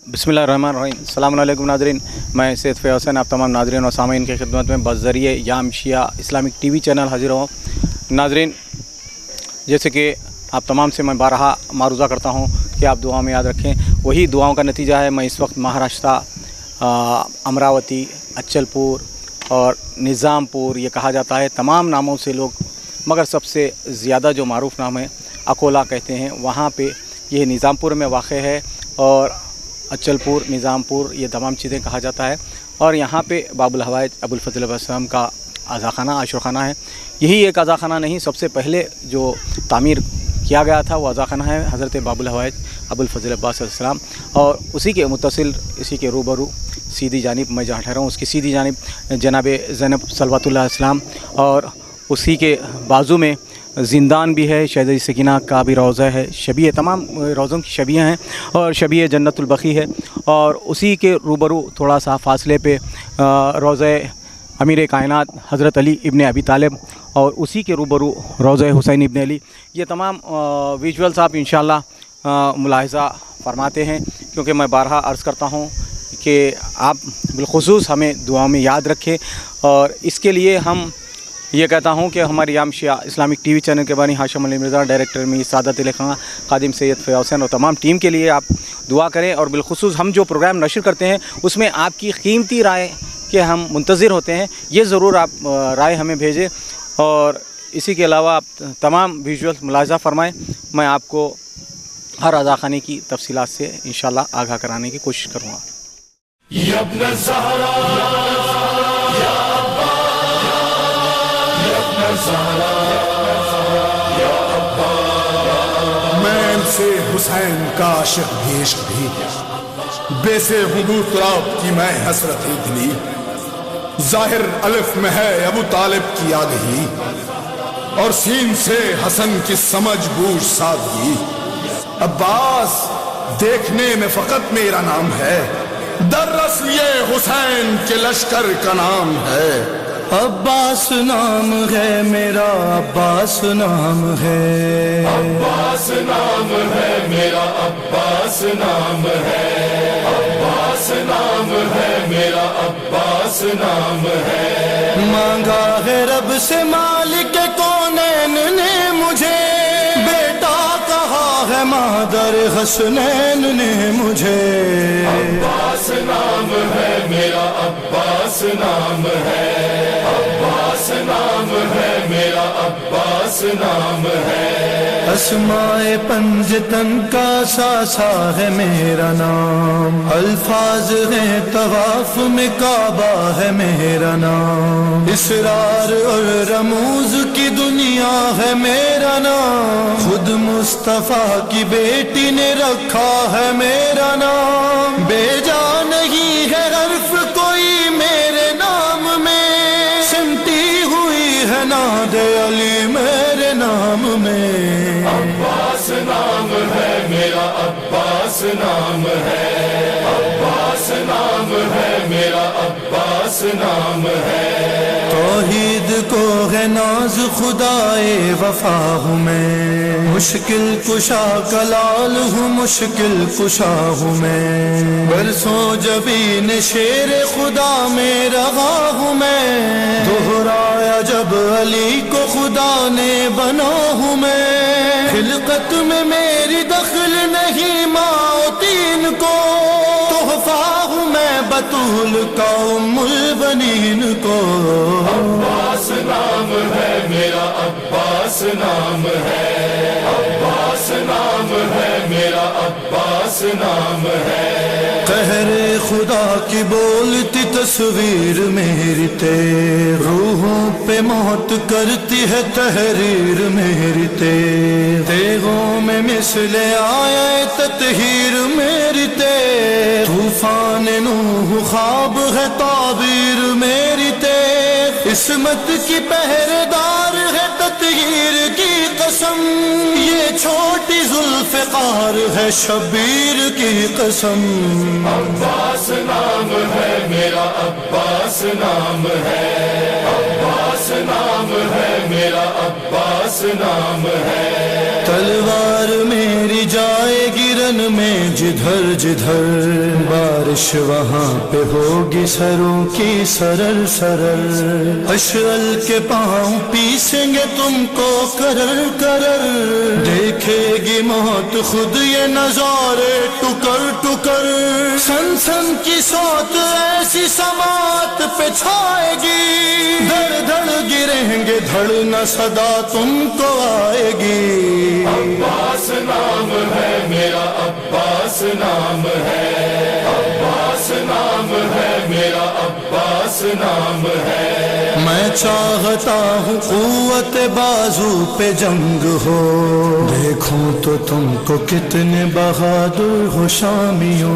बिस्मिल्लाहिर्रहमानिर्रहीम। अस्सलामु अलैकुम नाज़रीन, मैं सैयद फ़याज़ हुसैन आप तमाम नाज़रीन और सामीन की खिदमत में बज़रिए याम शिया इस्लामिक टीवी चैनल हाजिर हूँ। नाज़रीन, जैसे कि आप तमाम से मैं बारहा मारूज़ा करता हूँ कि आप दुआ में याद रखें, वही दुआओं का नतीजा है। मैं इस वक्त महाराष्ट्र, अमरावती, अचलपुर और निज़ामपुर ये कहा जाता है, तमाम नामों से लोग, मगर सबसे ज़्यादा जो मारूफ़ नाम है अकोला कहते हैं, वहाँ पे ये निज़ामपुर में वाक़ है। और अचलपुर, निज़ामपुर ये तमाम चीज़ें कहा जाता है। और यहाँ पे बाबुल हवाइज अबुल फ़ज़ल अलैहिस्सलाम का अज़ाख़ाना, आशुरख़ाना है। यही एक अज़ाख़ाना नहीं, सबसे पहले जो तामीर किया गया था वो अज़ाख़ाना है हज़रत बाबुल हवाइज अबुल फ़ज़ल अब्बास अलैहिस्सलाम। और उसी के मुत्तसिल, इसी के रूबरू सीधी जानिब मैं जहाँ ठहरा हूँ उसकी सीधी जानिब जनाब ज़ैनब सलवातुल्लाह अलैहिस्सलाम, और उसी के बाजू में ज़िंदान भी है, शहज़ादी सकीना का भी रोज़ा है, शबीह, तमाम रोज़ों की शबीह हैं और शबीह जन्नतुल बक़ी है। और उसी के रूबरू थोड़ा सा फासले पे रोज़ा अमीर कायनात हज़रत अली इब्न अबी तालिब, और उसी के रूबरू रोज़ा हुसैन इब्न अली। ये तमाम विजुअल्स आप इंशाअल्लाह मुलाहिज़ा फरमाते हैं, क्योंकि मैं बारहा अर्ज़ करता हूँ कि आप बिलख़ुसूस हमें दुआ में याद रखें। और इसके लिए हम ये कहता हूँ कि हमारी याम शिया इस्लामिक टीवी चैनल के बानी हाशिम अली मिर्ज़ा, डायरेक्टर में सादत अली खां, खादिम सैयद फ़याज़ हुसैन और तमाम टीम के लिए आप दुआ करें। और बिलख़ुसूस हम जो प्रोग्राम नशर करते हैं उसमें आपकी कीमती राय के हम मुंतज़िर होते हैं, ये ज़रूर आप राय हमें भेजें। और इसी के अलावा आप तमाम विजुअल्स मुलाहिज़ा फ़रमाएँ। मैं आपको हर अज़ाख़ाने की तफ़सीलात से इंशाअल्लाह आगाह कराने की कोशिश करूँगा। मैं से हुसैन का आशिक़ भी इश्क़ भी, बेसे हुबू तुराब की मैं हसरत दिली, ज़ाहिर अलिफ में है अबू तालिब की आगही, और सीन से हसन की समझ बूझ सादगी। अब्बास देखने में फ़कत मेरा नाम है, दर्रस ये हुसैन के लश्कर का नाम है। अब्बास नाम है मेरा, अब्बास नाम है, अब्बास नाम है मेरा, अब्बास नाम है, अब्बास नाम है मेरा, अब्बास नाम है। मांगा है रब से मालिक कौनैन ने मुझे, बेटा कहा है मादर हसनैन ने मुझे। अब्बास नाम है मेरा, अब्बास नाम है, अब्बास नाम है मेरा, अब्बास नाम है। अस्माए पंजतन का सासा है मेरा नाम, अल्फाज है तवाफ में काबा है मेरा नाम, इसरार और रमूज की दुनिया है मेरा नाम, खुद मुस्तफा की बेटी ने रखा है मेरा नाम। बेजा नहीं है हर्फ कोई मेरे नाम में, सिमटी हुई है नादे अली मेरे नाम में। अब्बास नाम है मेरा, अब्बास नाम है, अब्बास नाम है मेरा, अब्बास नाम है। तौहीद को है नाज खुदाए वफा हूँ मैं, मुश्किल कुशा कलाल हूँ, मुश्किल कुशा हूँ मैं, बरसों जबीन शेर खुदा में रहा हूँ मैं, दोहराया जब अली को खुदा ने बना हूँ मैं। खिलकत में मेरी दखल नहीं माओतीन को, तोहफा हूँ मैं बतूल का उम्मुल बनीन को। अब्बास नाम है मेरा, अब्बास नाम है, अब्बास नाम है मेरा, अब्बास नाम है। कहरे खुदा की बोलती तस्वीर मेरी तेग, रूहों पे मौत करती है तहरीर मेरी तेग, तेगों में मिसले आए ततहीर मेरी तेग, तूफान नूह ख्वाब है ताबीर मेरी तेग, इस्मत की पहरेदार है ततहीर की कसम, ये छोटी जुल्फ़िकार है शबीर की कसम। अब्बास नाम है मेरा, अब्बास नाम है, अब्बास नाम है मेरा अब्बास नाम है। तलवार मेरी जाएगी रन में जिधर जिधर, बारिश वहाँ पे होगी सरों की सरल सरल। अशअल के पाँव पीसेंगे तुमको करर करर, देखेगी मौत खुद ये नजारे टुकर टुकर। सन सन की सौत ऐसी समात पे छाएगी, धड़ धड़ गिरेंगे धड़ न सदा तुमको आएगी। अब्बास नाम है मेरा अब्बास नाम है। अब्बास नाम है मेरा अब्बास नाम है। मैं चाहता हूँ क़ुव्वत बाजू पे जंग हो, देखूं तो तुमको कितने बहादुर हो शामियों।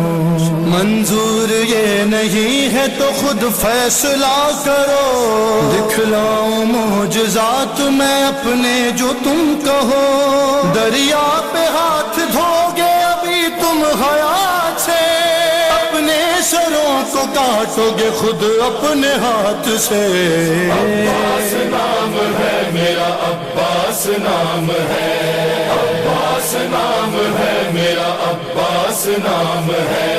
मंजूर ये नहीं है तो खुद फैसला करो, दिखलाऊं मोजज़ात मैं अपने जो तुम कहो। दरिया पे हाथ धोगे अभी तुम हयात से, अपने सरों को काटोगे खुद अपने हाथ से। अब्बास नाम है मेरा अब्बास नाम है। अब्बास नाम है मेरा अब्बास नाम है।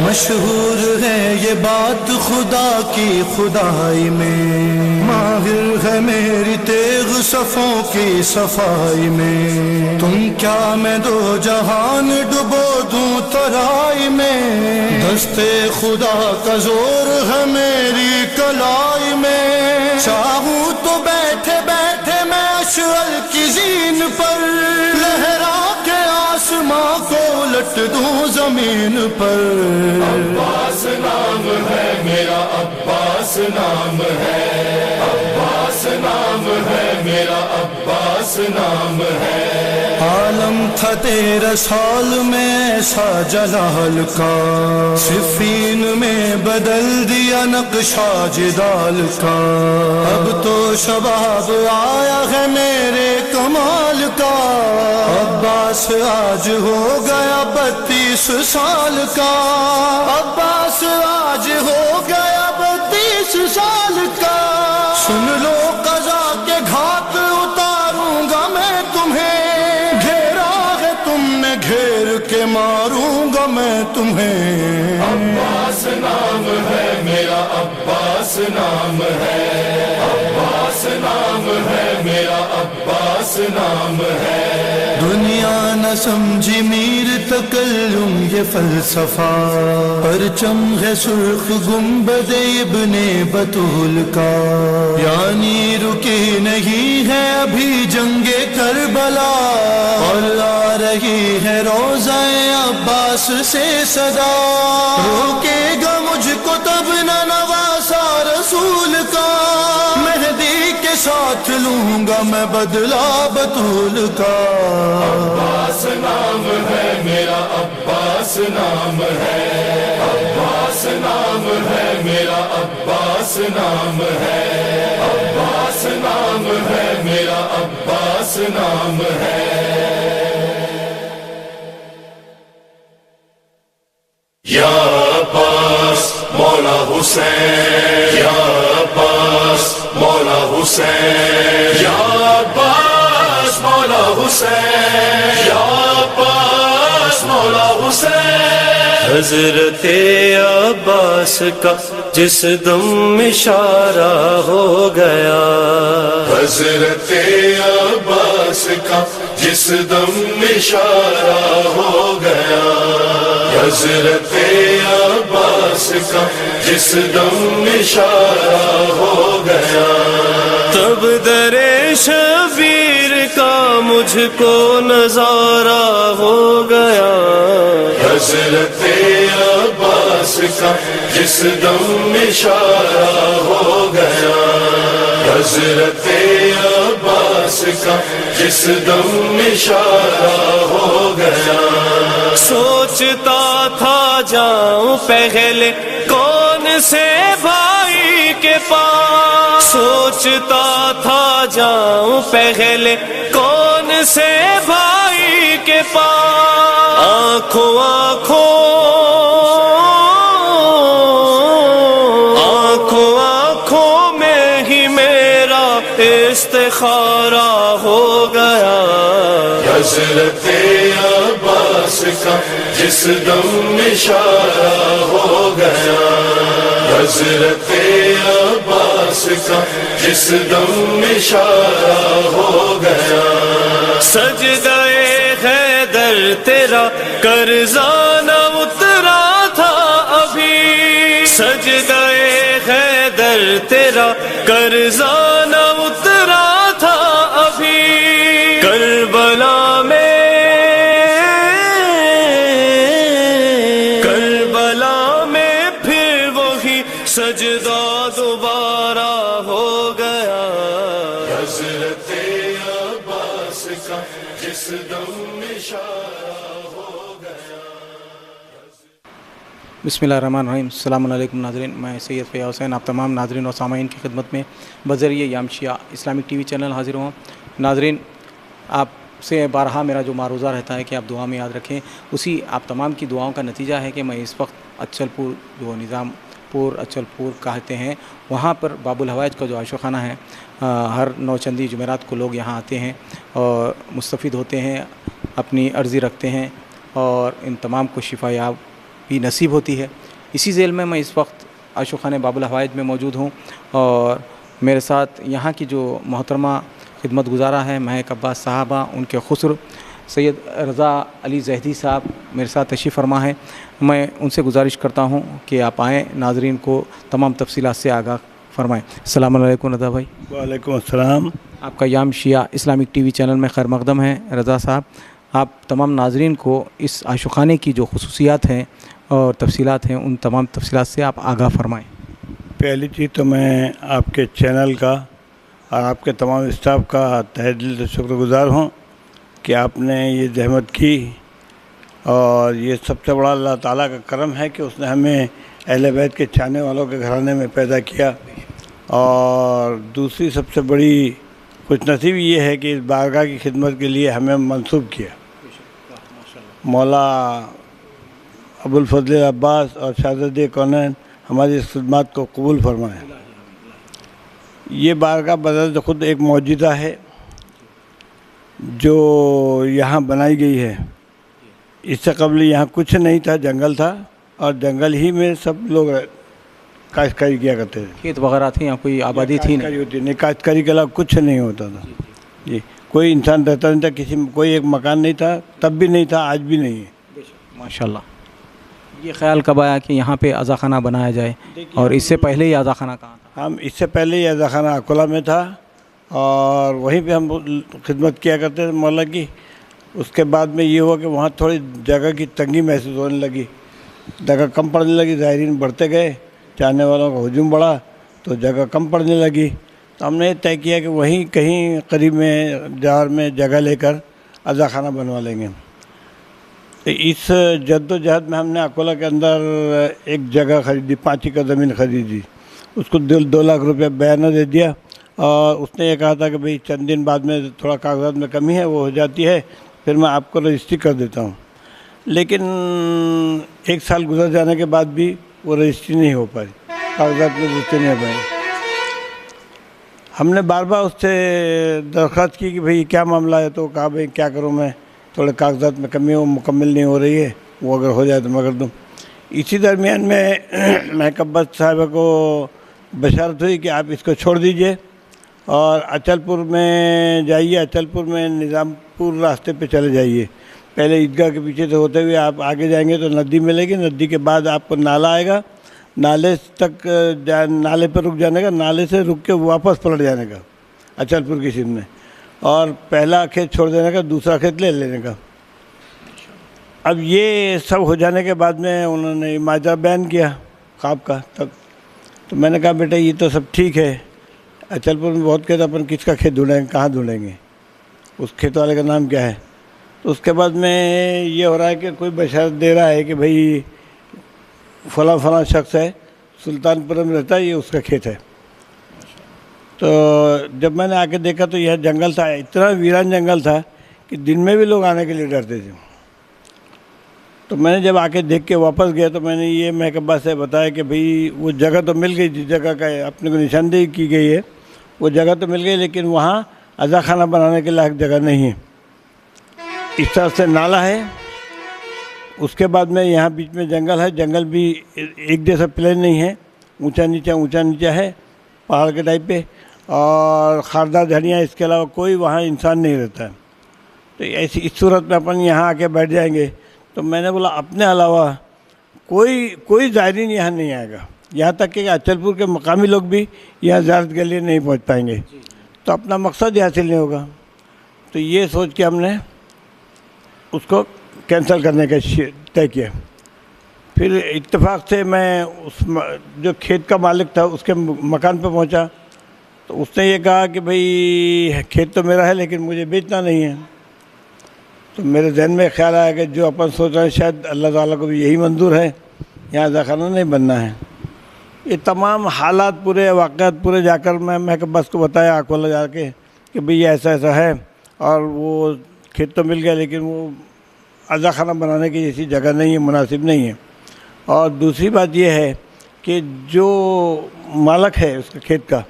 मशहूर है ये बात खुदा की खुदाई में, माहिर है मेरी तेग सफ़ों की सफाई में। तुम क्या मैं दो जहान डुबो दूं तराई में, दस्ते खुदा का जोर है मेरी कलाई में। चाहूं तो बैठे बैठे मैं अशअल की ज़ीन पर, लहरा के आसमां को उलट दूं जमीन पर। अब्बास नाम है मेरा अब्बास नाम है। अब्बास नाम है मेरा अब्बास नाम है। आलम था तेरा साल में ऐसा जलाल का, सिफीन में बदल दिया नक्शा जिदाल का। अब तो शबाब आया है मेरे कमाल का, अब्बास आज हो गया 32 साल का। अब्बास आज हो गया 32 साल का। सुन लो कज़ा के घाट उतारूंगा मैं तुम्हें, घेरा है तुमने घेर के मारूंगा मैं तुम्हें। अब्बास नाम है मेरा अब्बास नाम है। अब्बास नाम है मेरा अब्बास नाम है। दुनिया न समझी मीर तकल्लुम ये फलसफा, परचम है सुर्ख गुंबद इब्ने बतूल का। यानी रुकी नहीं है अभी जंगे करबला, और आ रही है रोज़ाए अब्बास से सदा। रोकेगा मुझको तब न नवासा रसूल का, मेहदी के साथ लूंगा मैं बदला बतूल का। अब्बास नाम है मेरा अब्बास नाम है। अब्बास नाम है मेरा अब्बास नाम है। अब्बास नाम है मेरा अब्बास नाम है। या अब्बास मौला हुसैन, या अब्बास मौला हुसैन, या अब्बास मौला हुसैन, या अब्बास मौला हुसैन। हज़रते अब्बास का जिस दम इशारा हो गया, हज़रते अब्बास का जिस दम इशारा हो गया। हज़रते अब्बास का जिस दम इशारा हो गया। तब दरे शबीर का मुझको नजारा हो गया। हज़रते अब्बास का जिस दम इशारा हो गया। हज़रते अब्बास का जिस दम इशारा हो गया। सोचता था जाऊं पहले कौन से भाई के पास, सोचता था जाऊं पहले कौन से भाई के पास। आंखों आंखों आंखों आंखों में ही मेरा का जिस दम इशारा हो गया, हजरत अब्बास का जिस दम इशारा हो गया। सजदाए हैदर तेरा कर्जाना उतरा था अभी, सजदाए हैदर तेरा कर्जाना उतरा था अभी। करबला में फिर वही सजदा दोबारा हो गया, हजरत अब्बास का जिस दम इशारा हो गया। बिस्मिल्लाहिर्रहमानिर्रहीम। अस्सलामु अलैकुम नाज़रीन, मैं सैयद फ़ैयाज़ हुसैन आप तमाम नाज़रीन और सामाईन की खिदमत में बज़रिए यामशिया इस्लामिक टीवी चैनल हाज़िर हूँ। नाज़रीन, आपसे बारहा मेरा जो मारूज़ा रहता है कि आप दुआ में याद रखें, उसी आप तमाम की दुआओं का नतीजा है कि मैं इस वक्त अचलपुर, जो निज़ामपुर अचलपुर कहते हैं, वहाँ पर बाबुल हवाइज का जो आशो खाना है, हर नौचंदी जुमेरात को लोग यहाँ आते हैं और मुस्तफ़िद होते हैं, अपनी अर्ज़ी रखते हैं और इन तमाम को शिफायाब भी नसीब होती है। इसी ज़ेल में मैं इस वक्त आशो खाने बाबुल हवाइज में मौजूद हूँ और मेरे साथ यहाँ की जो मोहतरमा खिदमत गुजारा है महक अब्बास साहबा, उनके खुसर सैयद रज़ा अली ज़हदी साहब मेरे साथ तशरीफ़ फरमा है। मैं उनसे गुजारिश करता हूँ कि आप आएँ, नाज़रीन को तमाम तफसीलात से आगाह फरमाएँ। अस्सलामु अलैकुम रज़ा भाई। वालेकुम अस्सलाम। आपका याम शिया इस्लामिक टीवी चैनल में खैर मकदम है। रज़ा साहब, आप तमाम नाज़रीन को इस आशो खाने की जो खुसूसियात हैं और तफसीलात हैं, उन तमाम तफसीलात से आप आगाह फरमाएँ। पहली चीज़ तो मैं आपके चैनल का और आपके तमाम स्टाफ का तहे दिल से शुक्रगुज़ार हूँ कि आपने ये ज़हमत की, और ये सबसे बड़ा अल्लाह ताला का करम है कि उसने हमें अहले बैत के चाहने वालों के घराने में पैदा किया। और दूसरी सबसे बड़ी खुशनसीबी ये है कि इस बारगाह की खिदमत के लिए हमें मंसूब किया। मौला अबुल फजल अब्बास और शहज़ादे कौनैन हमारी इस खिदमत को कबूल फरमाएँ। ये बारगाह बदल ख़ुद एक मौजूदा है जो यहाँ बनाई गई है। इससे कबल यहाँ कुछ नहीं था, जंगल था, और जंगल ही में सब लोग काश्तकारी किया करते थे। खेत वगैरह थे, यहाँ कोई आबादी थी नहीं, काश्तकारी के अलावा कुछ नहीं होता था जी। कोई इंसान रहता नहीं था, किसी में कोई एक मकान नहीं था, तब भी नहीं था, आज भी नहीं है। माशाल्लाह। ये ख्याल कब आया कि यहाँ पे अज़ा खाना बनाया जाए, और इससे पहले ही अज़ा खाना कहाँ था? हम इससे पहले ही अज़ा खाना अकोला में था और वहीं पे हम खिदमत किया करते थे मौला की। उसके बाद में ये हुआ कि वहाँ थोड़ी जगह की तंगी महसूस होने लगी, जगह कम पड़ने लगी, ज़ायरीन बढ़ते गए, चाहने वालों का हुजूम बढ़ा तो जगह कम पड़ने लगी। तो हमने तय किया कि वहीं कहीं करीब में जहर में जगह लेकर अज़ा खाना बनवा लेंगे। तो इस जद्दोजहद में हमने अकोला के अंदर एक जगह ख़रीदी, 5 एकड़ ज़मीन ख़रीदी, उसको 2 लाख रुपये बयाना दे दिया, और उसने ये कहा था कि भाई चंद दिन बाद में थोड़ा कागजात में कमी है, वो हो जाती है, फिर मैं आपको रजिस्ट्री कर देता हूँ। लेकिन 1 साल गुजर जाने के बाद भी वो रजिस्ट्री नहीं हो पाई, कागजात में रजिस्ट्री नहीं हो पाई। हमने बार बार उससे दरख्वास्त की कि भाई क्या मामला है, तो कहा भाई क्या करूँ मैं, थोड़े कागजात में कमी हो, मुकम्मल नहीं हो रही है, वो अगर हो जाए तो मैं कर दूँ। इसी दरमियान में महक अब्बास साहब को बशारत हुई कि आप इसको छोड़ दीजिए और अचलपुर में जाइए, अचलपुर में निज़ामपुर रास्ते पे चले जाइए। पहले ईदगाह के पीछे से होते हुए आप आगे जाएंगे तो नदी मिलेगी, नदी के बाद आपको नाला आएगा, नाले तक नाले पर रुक जाने का, नाले से रुक के वापस पलट जाने का अचलपुर की सीध में, और पहला खेत छोड़ देने का, दूसरा खेत ले लेने का। अब ये सब हो जाने के बाद में उन्होंने माजरा बयान किया ख्वाब का। तब तो मैंने कहा बेटा ये तो सब ठीक है, अचलपुर में बहुत खेत, अपन किसका खेत ढूंढेंगे, कहाँ ढूंढेंगे, उस खेत वाले का नाम क्या है। तो उसके बाद में ये हो रहा है कि कोई बशारत दे रहा है कि भाई फला शख्स है, सुल्तानपुर में रहता है, ये उसका खेत है। तो जब मैंने आके देखा तो यह जंगल था, इतना वीरान जंगल था कि दिन में भी लोग आने के लिए डरते थे। तो मैंने जब आके देख के वापस गया तो मैंने ये महक अब्बास से बताया कि भाई वो जगह तो मिल गई, जिस जगह का अपने को निशानदेही की गई है वो जगह तो मिल गई, लेकिन वहाँ अज़ा खाना बनाने के लायक जगह नहीं है। इस तरह से नाला है उसके बाद में यहाँ बीच में जंगल है, जंगल भी एक जैसा प्लेन नहीं है, ऊंचा नीचा है पहाड़ के टाइप पे, और खारदार झाड़ियाँ, इसके अलावा कोई वहाँ इंसान नहीं रहता है। तो ऐसी इस सूरत में अपन यहाँ आके बैठ जाएंगे। तो मैंने बोला अपने अलावा कोई ज़ायरीन यहाँ नहीं आएगा, यहाँ तक कि अचलपुर के मकामी लोग भी यहाँ ज़ियारत के लिए नहीं पहुँच पाएंगे, तो अपना मकसद ही हासिल नहीं होगा। तो ये सोच के हमने उसको कैंसिल करने का तय किया। फिर इत्तेफाक से मैं उस जो खेत का मालिक था उसके मकान पर पहुंचा, तो उसने ये कहा कि भाई खेत तो मेरा है लेकिन मुझे बेचना नहीं है। तो मेरे जहन में ख्याल आया कि जो अपन सोच रहे हैं शायद अल्लाह ताला को भी यही मंजूर है, यहाँ अज़ाखाना नहीं बनना है। ये तमाम हालात पूरे वाक़यात पूरे जाकर मैं बस को बताया आकोला जाके कि भाई ऐसा ऐसा है, और वो खेत तो मिल गया लेकिन वो अज़ाखाना बनाने की जैसी जगह नहीं है, मुनासिब नहीं है। और दूसरी बात ये है कि जो मालिक है उसके खेत का,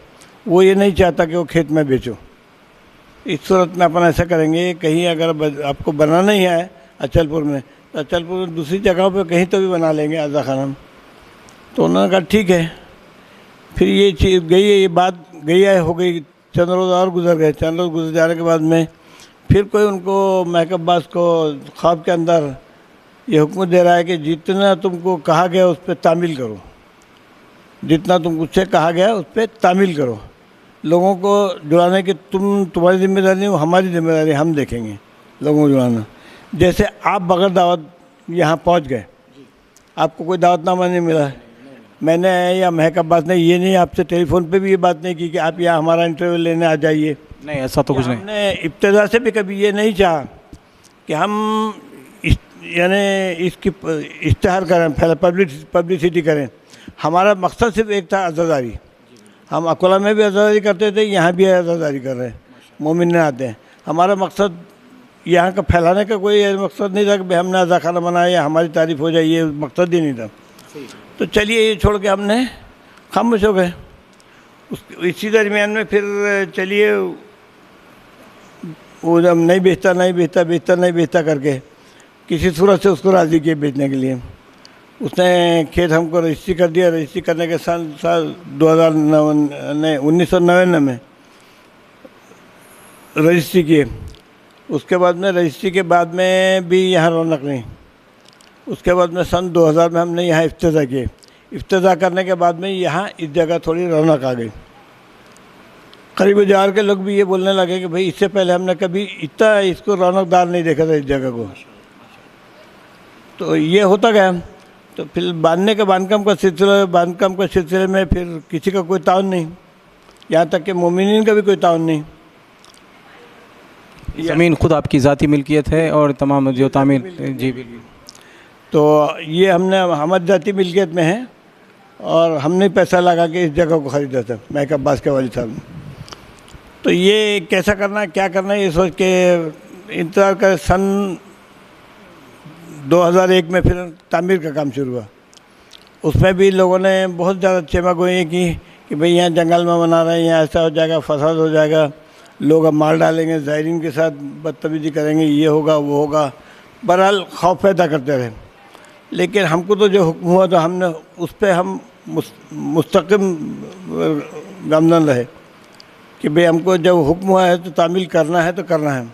वो ये नहीं चाहता कि वो खेत में बेचो। इस सूरत में अपन ऐसा करेंगे, कहीं अगर आपको बनाना ही है अचलपुर में, तो अचलपुर में दूसरी जगहों पे कहीं तो भी बना लेंगे अज़ाखाना। तो उन्होंने कहा ठीक है। फिर ये चीज़ गई है, ये बात गई है हो गई, चंद रोज़ और गुजर गए। चंद रोज़ गुजर जाने के बाद में फिर कोई उनको महक अब्बास को ख्वाब के अंदर ये हुक्म दे रहा है कि जितना तुमको कहा गया उस पर तामील करो, जितना तुमसे कहा गया उस पर तामील करो। लोगों को जुड़ाने की तुम्हारी जिम्मेदारी नहीं, वो हमारी जिम्मेदारी, हम देखेंगे लोगों को जुड़ाना। जैसे आप बगैर दावत यहाँ पहुँच गए, आपको कोई दावतनामा नहीं मिला, मैंने या महक अब्बास ने ये नहीं आपसे टेलीफोन पे भी ये बात नहीं की कि आप यहाँ हमारा इंटरव्यू लेने आ जाइए, नहीं ऐसा तो कुछ नहीं। हमने इब्तिदा से भी कभी ये नहीं चाहा कि हम यानी इसकी इश्तहार करें, पब्लिसिटी करें। हमारा मकसद सिर्फ एक था, अज़ादारी। हम अकोला में भी अज़ादारी करते थे, यहाँ भी अज़ादारी कर रहे हैं, मोमिन आते हैं। हमारा मकसद यहाँ का फैलाने का कोई मकसद नहीं था कि भाई हमने अज़ाखाना बनाया या हमारी तारीफ़ हो जाए, ये मकसद ही नहीं था। तो चलिए ये छोड़ के हमने खामोश हो गए। इसी दरमियान में फिर चलिए वो जब नहीं बेचता करके किसी सूरत से उसको राज़ी किए बेचने के लिए। उसने खेत हमको रजिस्ट्री कर दिया। रजिस्ट्री करने के साल 1999 में रजिस्ट्री किए। उसके बाद में रजिस्ट्री के बाद में भी यहाँ रौनक नहीं। उसके बाद में सन 2000 में हमने यहाँ इफ्तिताह किए। इफ्तिताह करने के बाद में यहाँ इस जगह थोड़ी रौनक आ गई। करीब बाजार के लोग भी ये बोलने लगे कि भाई इससे पहले हमने कभी इतना इसको रौनकदार नहीं देखा था इस जगह को। तो ये होता गया। तो फिर बांधकाम का सिलसिले में फिर किसी का कोई ताउन नहीं, यहाँ तक कि मोमिनीन का भी कोई ताउन नहीं। ज़मीन खुद आपकी ज़ाती मिल्कियत है और तमाम जो तामीर जी बिल्कुल। तो ये हमने हमारी ज़ाती मिल्कियत में है और हमने पैसा लगा के इस जगह को ख़रीदा था, महक अब्बास के वालिद साहब ने। तो ये कैसा करना है, क्या करना है, ये सोच के इंतज़ार कर सन 2001 में फिर तामीर का काम शुरू हुआ। उसमें भी लोगों ने बहुत ज़्यादा चेमा गोई की कि भाई यहाँ जंगल में बना रहे हैं, यहाँ ऐसा हो जाएगा, फसाद हो जाएगा, लोग अब मार डालेंगे, ज़ायरीन के साथ बदतमीजी करेंगे, ये होगा वो होगा। बहरहाल खौफ पैदा करते रहे। लेकिन हमको तो जो हुक्म हुआ तो हमने उस पर हम मुस्तकिम गामजन रहे कि भाई हमको जब हुक्म हुआ है तो तामील करना है तो करना है।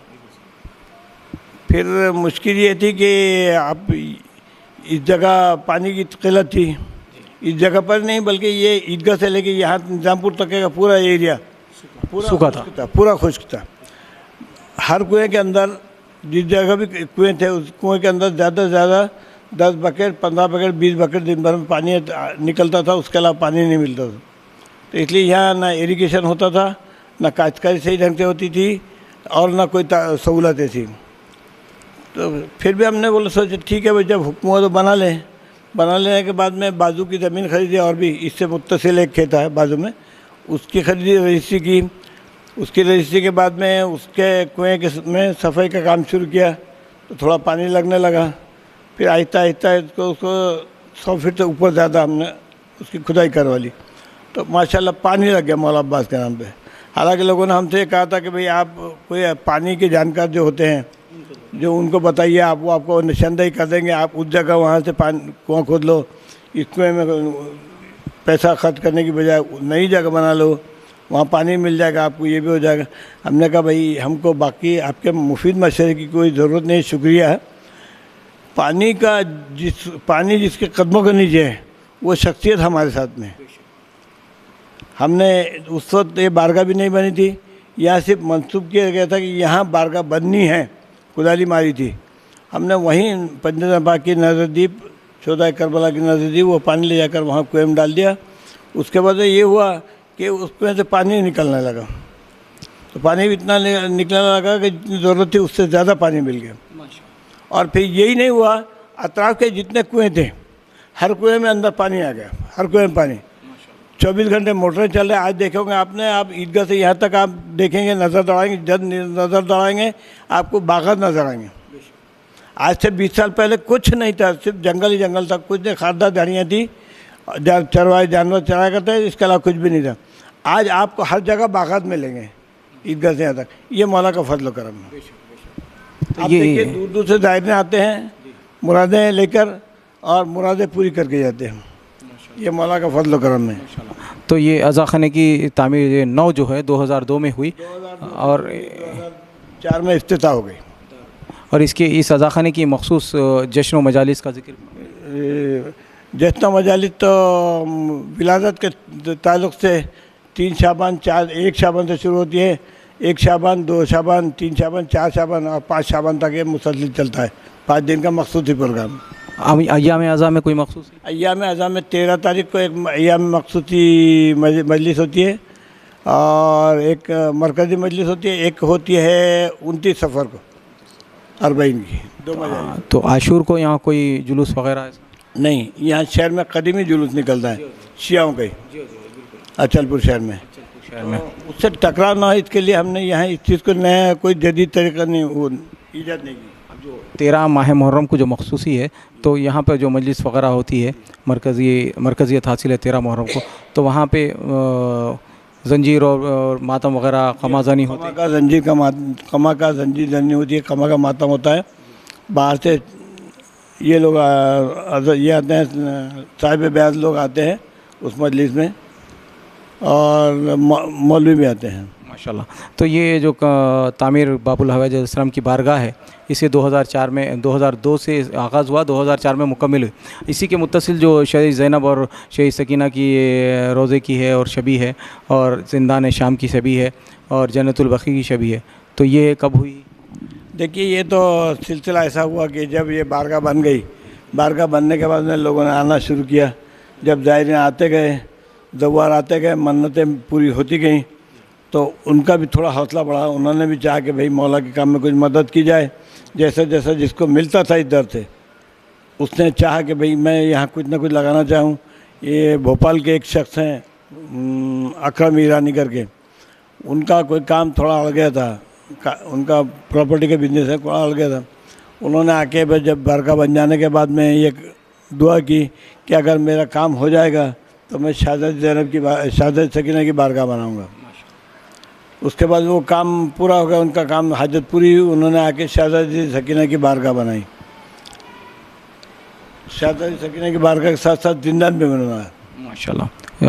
फिर मुश्किल ये थी कि आप इस जगह पानी की किल्लत थी। इस जगह पर नहीं बल्कि ये ईदगाह से लेके यहाँ निज़ामपुर तक का पूरा एरिया पूरा सूखा था, पूरा खुश्क था। हर कुएं के अंदर जिस जगह भी कुएं थे उस कुएं के अंदर ज़्यादा से ज़्यादा 10 बकेट 15 बकेट 20 बकेट दिन भर में पानी निकलता था, उसके अलावा पानी नहीं मिलता था। तो इसलिए यहाँ ना इरिगेशन होता था, ना काश्तकारी सही ढंग से होती थी और ना कोई सहूलतें थी। तो फिर भी हमने बोला सोचे ठीक है भाई जब हुक्म हुआ तो बना लें। बना लेने के बाद में बाजू की ज़मीन खरीदी और भी इससे मुत्तसिल एक खेत है बाजू में, उसकी खरीदी, रजिस्ट्री की। उसकी रजिस्ट्री के बाद में उसके कुएँ के में सफाई का काम शुरू किया तो थोड़ा पानी लगने लगा। फिर आहिस्ता आहिस्ता उसको 100 फीट से ऊपर ज़्यादा हमने उसकी खुदाई करवा ली। तो माशाल्लाह पानी लग गया मौला अब्बास के नाम पे। हालांकि लोगों ने हमसे कहा था कि भाई आप कोई पानी के जानकार जो होते हैं जो उनको बताइए आप, वो आपको निशानदेही कर देंगे, आप उस जगह वहाँ से पानी कुआँ खोद लो, इस कुएँ में पैसा खर्च करने की बजाय नई जगह बना लो, वहाँ पानी मिल जाएगा आपको, ये भी हो जाएगा। हमने कहा भाई हमको बाकी आपके मुफीद मशवरे की कोई ज़रूरत नहीं, शुक्रिया है। पानी जिसके कदमों के नीचे है वो शख्सियत हमारे साथ में है। हमने उस वक्त ये बारगाह भी नहीं बनी थी, यहाँ सिर्फ मंसूब किया गया था कि यहाँ बारगाह बननी है, कुदाली मारी थी। हमने वहीं पंजतन की नज़रदीप, चौदह करबला की नज़रदीप, वो पानी ले जाकर वहाँ कुएं में डाल दिया। उसके बाद ये हुआ कि उस कुएं से पानी निकलने लगा, तो पानी भी इतना निकलने लगा कि जितनी ज़रूरत थी उससे ज़्यादा पानी मिल गया। और फिर यही नहीं हुआ, अतराफ़ के जितने कुएँ थे हर कुएँ में अंदर पानी आ गया, हर कुएँ में पानी। 24 घंटे मोटरें चल रहे हैं। आज देखोगे आपने, आप ईदगाह से यहाँ तक आप देखेंगे, नज़र दौड़ाएंगे, जब नज़र दौड़ाएंगे आपको बागात नज़र आएंगे। आज से 20 साल पहले कुछ नहीं था, सिर्फ जंगल ही जंगल था, कुछ नहीं, खारदार झाड़ियाँ थी, चरवाए जानवर चराया करते हैं, इसके अलावा कुछ भी नहीं था। आज आपको हर जगह बागात मिलेंगे ईदगाह से यहाँ तक। ये मौला का फजल करम है। आप देखिए दूर दूर से ज़ायरीन आते हैं मुरादें लेकर और मुरादें पूरी करके जाते हैं। ये मौला का फजल करम है। तो ये अज़ा खाने की तामीर 9 जो है 2002 में हुई और 2004 में इफ्तिताह हो गई। और इसके इस अज़ा खाने की मखसूस जश्न व मजालिस का जिक्र, जश्न मजालिस तो विलादत के ताल्लुक़ से 3 शाबान 4, 1 शाबान से शुरू होती है, 1 शाबान, 2 शाबान, 3 शाबान, 4 शाबान और 5 शाबान तक ये मुसलसल चलता है। 5 दिन का मखसूस ही प्रोग्राम। अय्याम अज़ा में कोई मखसूस? अय्याम अज़ा में 13 तारीख को एक अय्याम मखसूसी मजलिस होती है और एक मरकज़ी मजलिस होती है, एक होती है 29 सफ़र को अरबईन की, 2 मजलिस। तो आशूर को यहाँ कोई जुलूस वगैरह है? नहीं, यहाँ शहर में कदीमी जुलूस निकलता है शियाओं का ही, अचलपुर शहर में। उससे टकराव ना हो इसके लिए हमने यहाँ इस चीज़ को नया कोई जदीद तरीका नहीं, वो ईजाद नहीं की। 13 माह मुहर्रम को जो मखसूसी है, तो यहाँ पर जो मजलिस वगैरह होती है, मरकज़ियत हासिल है 13 मुहर्रम को, तो वहाँ पे जंजीर और मातम वगैरह, खमाजानी होती है। कमा का जंजीर जनी होती है, कमा का मातम होता है। बाहर से ये लोग ये आते हैं, साहिब ब्याज लोग आते हैं उस मजलिस में, और मौलवी भी आते हैं माशाल्लाह। तो ये जो तामीर बाबुल हवाज अलैहिस्सलाम की बारगाह है, इसे 2002 से आगाज़ हुआ, 2004 में मुकम्मिल हुई। इसी के मुत्तसिल जो शहीद ज़ैनब और शहीद सकीना की रोज़े की है और शबी है, और ज़िंदान शाम की शबी है, और जन्नतुल बक़ी की शबी है, तो ये कब हुई? देखिए, ये तो सिलसिला ऐसा हुआ कि जब ये बारगाह बन गई, बारगाह बनने के बाद में लोगों ने आना शुरू किया। जब ज़ायरीन आते गए, ज़वार आते गए, मन्नतें पूरी होती गईं, तो उनका भी थोड़ा हौसला बढ़ा। उन्होंने भी चाहा कि भाई मौला के काम में कुछ मदद की जाए। जैसा जैसा जिसको मिलता था इधर से, उसने चाहा कि भाई मैं यहाँ कुछ ना कुछ लगाना चाहूँ। ये भोपाल के एक शख्स हैं अकरम ईरानी करके, उनका कोई काम थोड़ा अड़ गया था, उनका प्रॉपर्टी के बिजनेस है, थोड़ा अड़ गया था। उन्होंने आके बस जब बारगाह बन जाने के बाद में ये दुआ की कि अगर मेरा काम हो जाएगा तो मैं शहादत सकीना की बारगाह बनाऊँगा। उसके बाद वो काम पूरा हो गया, उनका काम हाजत पूरी हुई, उन्होंने आके शहादत सकीना की बारगाह बनाई। शहादत सकीना की बारगाह के साथ साथ जिंदान भी बनवाया माशाल्लाह।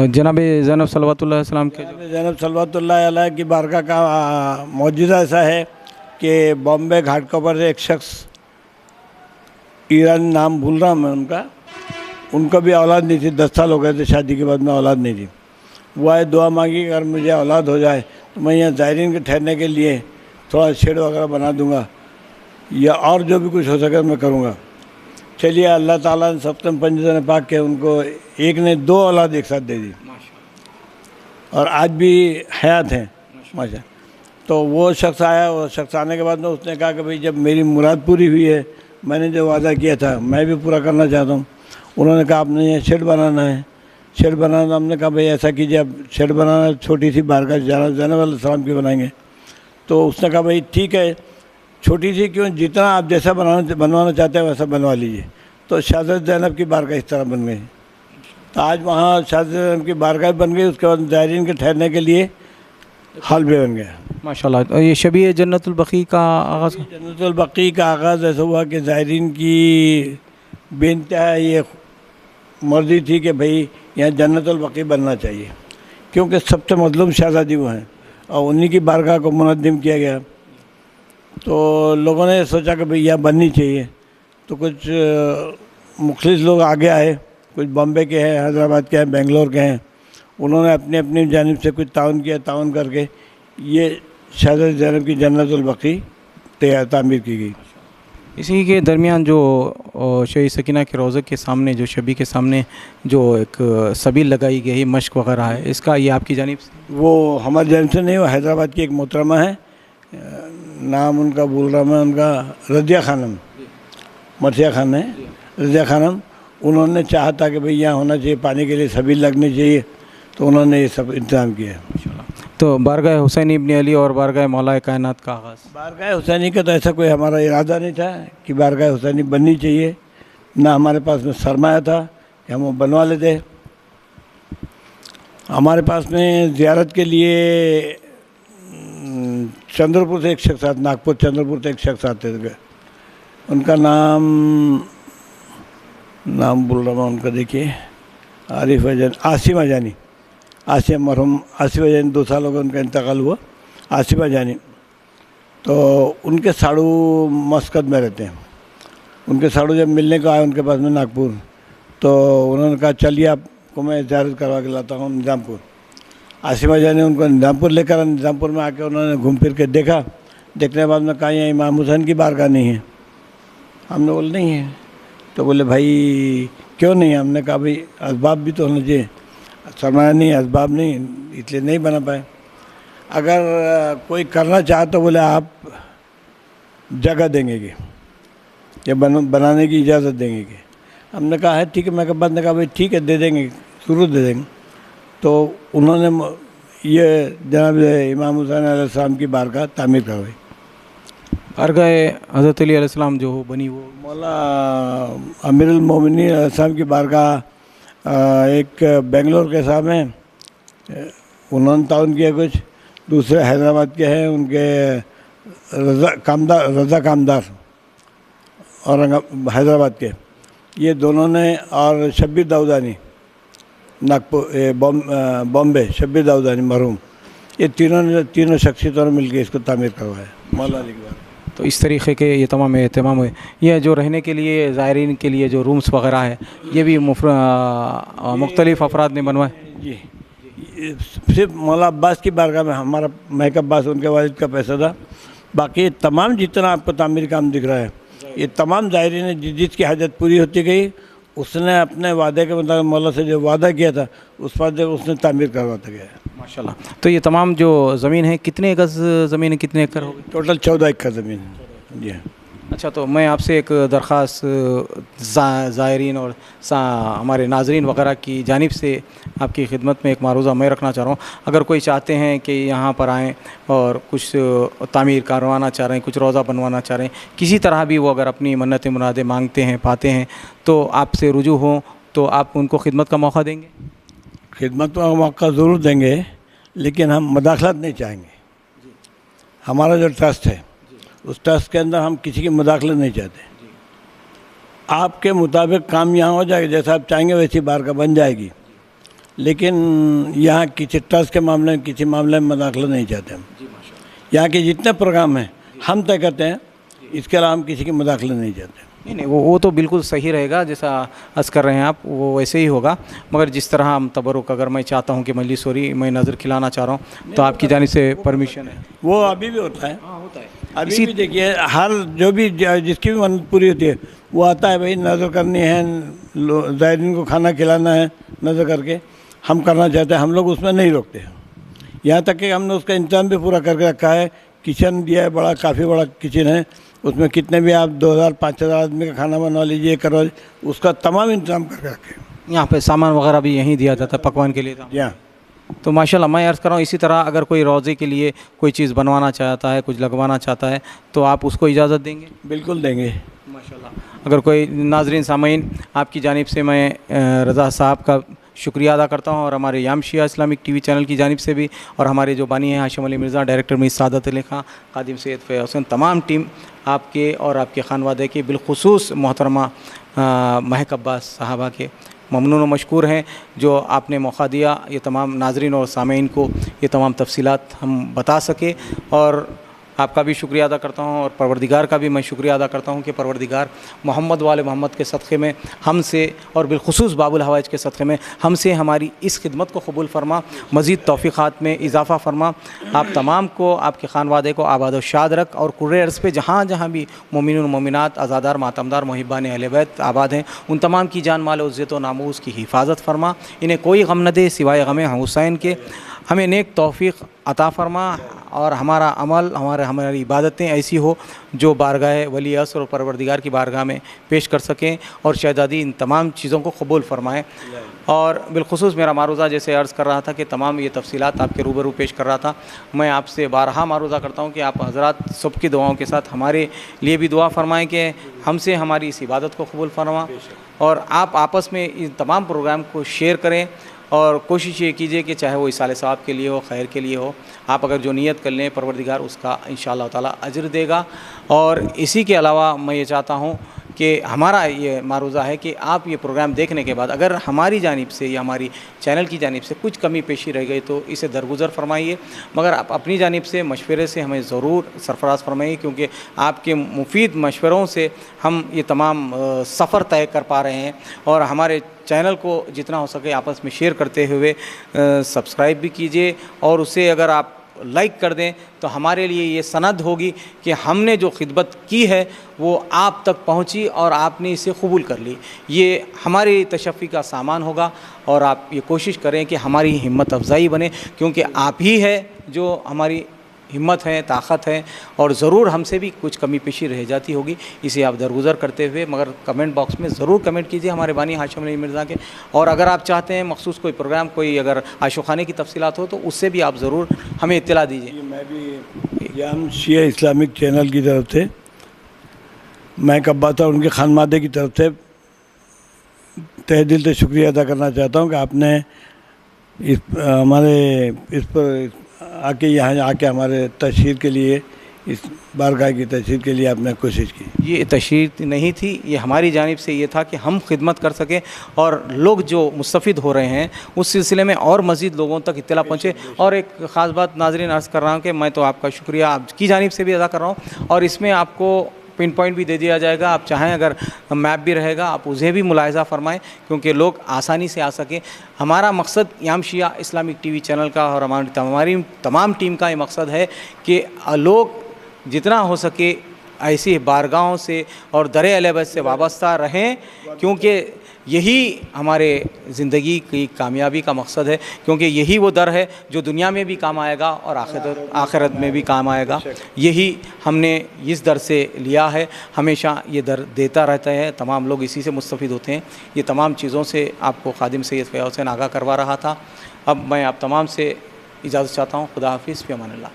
जनाब ज़ैनब सल्लल्लाहु अलैहि वसल्लम के ज़ैनब सल्लल्लाहु अलैहि की बारगाह का मौजूदा ऐसा है कि बॉम्बे घाटकोपर से एक शख्स, ईरान नाम भूल रहा हूँ मैं उनका भी औलाद नहीं थी, 10 साल हो गए थे शादी के बाद में, औलाद नहीं थी। वो आए, दुआ मांगी अगर मुझे औलाद हो जाए तो मैं यहाँ ज़ायरीन के ठहरने के लिए थोड़ा शेड वगैरह बना दूँगा, या और जो भी कुछ हो सके मैं करूँगा। चलिए, अल्लाह ताला ने सबसे पंजतन पाक के उनको एक ने 2 औलाद एक साथ दे दी, और आज भी हयात हैं माशा। तो वो शख्स आया, वो शख्स आने के बाद में उसने कहा कि भाई जब मेरी मुराद पूरी हुई है, मैंने जो वादा किया था मैं भी पूरा करना चाहता हूँ। उन्होंने कहा आपने ये शेड बनाना है, शेड बनाना। हमने कहा भाई ऐसा कीजिए, अब शेड बनाना छोटी सी बारगाह ज़ैनब अलैहिस्सलाम की बनाएंगे। तो उसने कहा भाई ठीक है, छोटी सी क्यों, जितना आप जैसा बनवाना चाहते हैं वैसा बनवा लीजिए। तो शहादत ज़ैनब की बारगाह इस तरह बन गई। तो आज वहाँ शहादत ज़ैनब की बारगाह बन गई। उसके बाद ज़ायरीन के ठहरने के लिए हॉल भी बन गया। माशाल्लाह। तो ये शबीह जन्नतुल बकी का आगाज़ जन्नतुल बकी का आगाज़ ऐसा हुआ कि ज़ायरीन की बेइंतहा ये मर्ज़ी थी कि भाई यहाँ जन्नतुल बकी बनना चाहिए, क्योंकि सबसे मज़लूम शहज़ादी वो हैं और उन्हीं की बारगाह को मुनज़्ज़म किया गया। तो लोगों ने सोचा कि भाई यहाँ बननी चाहिए, तो कुछ मुखलिस लोग आगे आए, कुछ बॉम्बे के हैं, हैदराबाद के हैं, बेंगलोर के हैं। उन्होंने अपनी अपनी जानिब से कुछ ताउन किया, ताउन करके ये शहज़ादी ज़ैनब की जन्नतुल बकी तामीर की गई। इसी के दरमियान जो शहीद सकीना के रोज़े के सामने, जो शबी के सामने जो एक सबील लगाई गई, मश्क वगैरह है, इसका ये आपकी जानिब से? वो हमारी जानिब से नहीं, वो हैदराबाद की एक मोहतरमा है, नाम उनका भूल रहा मैं, उनका रज़िया खानम, मरसिया खान है, रज़िया खानम। उन्होंने चाहा था कि भाई यहाँ होना चाहिए, पानी के लिए सबील लगनी चाहिए, तो उन्होंने ये सब इंतज़ाम किया। तो बारगाह हुसैन इब्न अली और बारगाह मौला कायनात का आगाज़? बारगाह हुसैनी का तो ऐसा कोई हमारा इरादा नहीं था कि बारगाह हुसैनी बननी चाहिए, ना हमारे पास में सरमाया था कि हम वो बनवा लेते। हमारे पास में ज़ियारत के लिए चंद्रपुर से एक शख्स आते, नागपुर चंद्रपुर से एक शख्स आते थे, उनका नाम बोल रहा मैं उनका, देखिए आरिफ अजन, आसिम अजानी, आसिम मरहूम आसिफ अजानी, 2 साल हो गए उनका इंतकाल हुआ, आसिफ अजानी। तो उनके साड़ू मस्कत में रहते हैं। उनके साड़ू जब मिलने को आए उनके पास में नागपुर, तो उन्होंने कहा चलिए आपको मैं ज़ियारत करवा के लाता हूँ निज़ामपुर। आसिफ अजानी ने उनको निज़ामपुर लेकर आए। निज़ामपुर में आके उन्होंने घूम फिर के देखा, देखने के बाद में कहा यहाँ इमाम हुसैन की बारगाह नहीं है। हमने बोला नहीं है, तो बोले भाई क्यों नहीं है? हमने कहा भाई असबाब भी तो होना चाहिए, सरमाया नहीं, असबाब नहीं, इसलिए नहीं बना पाए। अगर कोई करना चाहे तो बोले आप जगह देंगे कि या बनाने की इजाज़त देंगे कि? हमने कहा है ठीक है। मैं बाद ने कहा भाई ठीक है दे देंगे, शुरू दे देंगे। तो उन्होंने ये जनाब इमाम हुसैन अलैहिस्सलाम की बारगाह तामीर करवाई। बारगाह हज़रत अली अलैहिस्सलाम जो बनी वो मौला अमीरुल मोमिनीन अलैहिस्सलाम की बारगाह एक बेंगलोर के साहब हैं, उन्होंने ताउन किया कुछ। दूसरे हैदराबाद के हैं, उनके रज़ा कामदार और हैदराबाद के, ये दोनों ने, और शब्बीर दाऊदानी नागपुर बॉम्बे, शब्बीर दाऊदानी मरहूम, ये तीनों शख्सियतों ने मिलकर इसको तामीर करवाया मौला अली की बारगाह। तो इस तरीक़े के ये तमाम एहतमाम हुए। ये जो रहने के लिए ज़ायरीन के लिए जो रूम्स वगैरह है, ये भी मुख्तलिफ़ अफराद ने बनवाए? जी, सिर्फ मौला अब्बास की बारगाह में हमारा महक अब्बास उनके वालिद का पैसा था। बाकी तमाम जितना आपको तामीर काम दिख रहा है, ये तमाम ज़ायरीन ने जिसकी हाजत पूरी होती गई, उसने अपने वादे के मुताबिक मौला से जो वादा किया था उस पर उसने तामीर करवाता गया है। माशाल्लाह। तो ये तमाम जो ज़मीन है, कितने गज़ ज़मीन है, कितने एकड़ होगी? टोटल 14 एकड़ ज़मीन है जी। अच्छा, तो मैं आपसे एक दरख्वास्त ज़ायरीन और हमारे नाजरीन वगैरह की जानिब से आपकी खिदमत में एक मारूज़ा मैं रखना चाह रहा हूँ। अगर कोई चाहते हैं कि यहाँ पर आएँ और कुछ तामीर करवाना चाह रहे हैं, कुछ रोज़ा बनवाना चाह रहे हैं, किसी तरह भी वो अगर अपनी मन्नतें मुरादें मांगते हैं, पाते हैं, तो आपसे रुजू हों तो आप उनको खिदमत का मौका देंगे? खिदमत का मौका ज़रूर देंगे, लेकिन हम मदाखलत नहीं चाहेंगे। हमारा जो ट्रस्ट है उस ट्रस्ट के अंदर हम किसी की मदाखलत नहीं चाहते। आपके मुताबिक काम यहाँ हो जाएगा, जैसा आप चाहेंगे वैसी बारगाह बन जाएगी, लेकिन यहाँ किसी ट्रस्ट के मामले में, किसी मामले में मदाखलत नहीं चाहते हम। यहाँ के जितने प्रोग्राम हैं हम तय करते हैं, इसके अलावा हम किसी की मदाखलत नहीं चाहते। नहीं, वो तो बिल्कुल सही रहेगा, जैसा अर्ज़ कर रहे हैं आप, वो वैसे ही होगा। मगर जिस तरह हम तबरुक, अगर मैं चाहता हूँ कि मजलिस हो रही, मैं नज़र खिलाना चाह रहा हूँ, तो आपकी जानिब से परमिशन है? वो अभी भी होता है। हाँ, होता है। अभी भी देखिए, हर जो भी जिसकी भी मन्नत पूरी होती है वो आता है, भाई नज़र करनी है, ज़ायरीन को खाना खिलाना है, नज़र करके हम करना चाहते हैं। हम लोग उसमें नहीं रोकते हैं, यहाँ तक कि हमने उसका इंतज़ाम भी पूरा करके रखा है। किचन दिया है, बड़ा, काफ़ी बड़ा किचन है, उसमें कितने भी आप 2000-5000 आदमी का खाना बनवा लीजिए, करवा, उसका तमाम इंतज़ाम करके रखें। यहाँ पे सामान वगैरह भी यहीं दिया जाता है पकवान के लिए? यहाँ तो माशाल्लाह, मैं अर्ज़ कर रहा हूँ, इसी तरह अगर कोई रोज़े के लिए कोई चीज़ बनवाना चाहता है, कुछ लगवाना चाहता है, तो आप उसको इजाज़त देंगे? बिल्कुल देंगे माशाल्लाह। अगर कोई नाज़रीन सामीन, आपकी जानिब से मैं रज़ा साहब का शुक्रिया अदा करता हूँ और हमारे याम शिया इस्लामिक टीवी चैनल की जानिब से भी, और हमारे जो बानी हैं हाशिम अली मिर्ज़ा, डायरेक्टर मीर सादत अली खां, खादिम सैयद फ़ैयाज़ हुसैन, तमाम टीम आपके और आपके खानवादे के, बिलखुसूस मोहतरमा महक अब्बास साहबा के ममनून व मशकूर हैं जो आपने मौका दिया ये तमाम नाज़रीन और सामीन को ये तमाम तफसीलात हम बता सके। और आपका भी शुक्रिया अदा करता हूँ और परवरदिगार का भी मैं शुक्रिया अदा करता हूँ कि परवरदिगार मोहम्मद वाले मोहम्मद के सदक़े में हमसे और बिलखुसूस बाबुल हवाइज के सदक़े में हमसे हमारी इस खिदमत को कबूल फरमा, मज़ीद तौफ़ीक़ात में इजाफ़ा फरमा। आप तमाम को, आपके खानवादे को आबाद व शाद रख और कुर्रे अर्ज़ पे जहाँ जहाँ भी मोमिन मोमिनात, आज़ादार, मातमदार, मुहिब्बान अहले बैत आबाद हैं, उन तमाम की जान माल इज़्ज़त व नामूस की हिफाजत फरमा। इन्हें कोई गम न दे सिवाय गम हुसैन के। हमें नेक तौफ़ीक़ अता फ़रमा और हमारा अमल, हमारी इबादतें ऐसी हो जो बारगाह वली असर और परवरदिगार की बारगाह में पेश कर सकें, और शहज़ादी इन तमाम चीज़ों को कबूल फ़रमाएँ। और बिलखुसूस मेरा मारूज़ा जैसे अर्ज़ कर रहा था कि तमाम ये तफसीलात आपके रूबरू पेश कर रहा था, मैं आपसे बारहा मारूज़ा करता हूँ कि आप हज़रात सब की दुआओं के साथ हमारे लिए भी दुआ फ़रमाएँ कि हमसे हमारी इस इबादत को कबूल फ़रमा, और आप आपस में इन तमाम प्रोग्राम को शेयर करें और कोशिश ये कीजिए कि चाहे वो इसाले सवाब के लिए हो, खैर के लिए हो, आप अगर जो नियत कर लें परवरदिगार उसका इंशाअल्लाह ताला अजर देगा। और इसी के अलावा मैं ये चाहता हूँ कि हमारा ये मारूज़ा है कि आप ये प्रोग्राम देखने के बाद अगर हमारी जानिब से या हमारी चैनल की जानिब से कुछ कमी पेशी रह गई तो इसे दरगुज़र फरमाइए, मगर आप अपनी जानिब से मशवरे से हमें ज़रूर सरफराज फरमाइए, क्योंकि आपके मुफीद मशवरों से हम ये तमाम सफ़र तय कर पा रहे हैं। और हमारे चैनल को जितना हो सके आपस में शेयर करते हुए सब्सक्राइब भी कीजिए, और उसे अगर आप लाइक कर दें तो हमारे लिए ये सनद होगी कि हमने जो खिदमत की है वो आप तक पहुंची और आपने इसे कबूल कर ली। ये हमारी तशफ़ी का सामान होगा, और आप ये कोशिश करें कि हमारी हिम्मत अफजाई बने, क्योंकि आप ही है जो हमारी हिम्मत है, ताकत है, और ज़रूर हमसे भी कुछ कमी पेशी रह जाती होगी, इसे आप दरगुज़र करते हुए मगर कमेंट बॉक्स में ज़रूर कमेंट कीजिए हमारे बानी हाशिम अली मिर्ज़ा के। और अगर आप चाहते हैं मखसूस कोई प्रोग्राम, कोई अगर आशुखाने की तफसीलात हो तो उससे भी आप ज़रूर हमें इत्तला दीजिए। मैं भी याम शिया इस्लामिक चैनल की तरफ से महक अब्बास और उनके खानवादे की तरफ से तहे दिल से शुक्रिया अदा करना चाहता हूँ कि आपने इस हमारे इस पर आके यहाँ आके हमारे तशहीर के लिए, इस बारगाह की तशहीर के लिए आपने कोशिश की। ये तशहीर नहीं थी, ये हमारी जानिब से ये था कि हम खिदमत कर सकें और लोग जो मुस्तफ़िद हो रहे हैं उस सिलसिले में और मज़ीद लोगों तक इत्तला पहुँचे। और एक ख़ास बात नाज़रीन अर्ज़ कर रहा हूँ कि मैं तो आपका शुक्रिया आपकी जानिब से भी अदा कर रहा हूँ, और इसमें आपको पिन पॉइंट भी दे दिया जाएगा। आप चाहें अगर मैप भी रहेगा आप उसे भी मुलाहिज़ा फरमाएं, क्योंकि लोग आसानी से आ सकें। हमारा मकसद याम शिया इस्लामिक टीवी चैनल का और हमारी तमाम टीम का ये मकसद है कि लोग जितना हो सके ऐसी बारगाहों से और दर अहले बैत से वाबस्ता रहें, क्योंकि यही हमारे ज़िंदगी की कामयाबी का मकसद है, क्योंकि यही वो दर है जो दुनिया में भी काम आएगा और आखिरत में भी काम आएगा। यही हमने इस दर से लिया है, हमेशा ये दर देता रहता है, तमाम लोग इसी से मुस्तफ़िद होते हैं। ये तमाम चीज़ों से आपको खादिम सैयद फ़ैयाज़ हुसैन आगाह करवा रहा था। अब मैं आप तमाम से इजाज़त चाहता हूँ। खुदा हाफिज़, फ़ी अमान अल्लाह।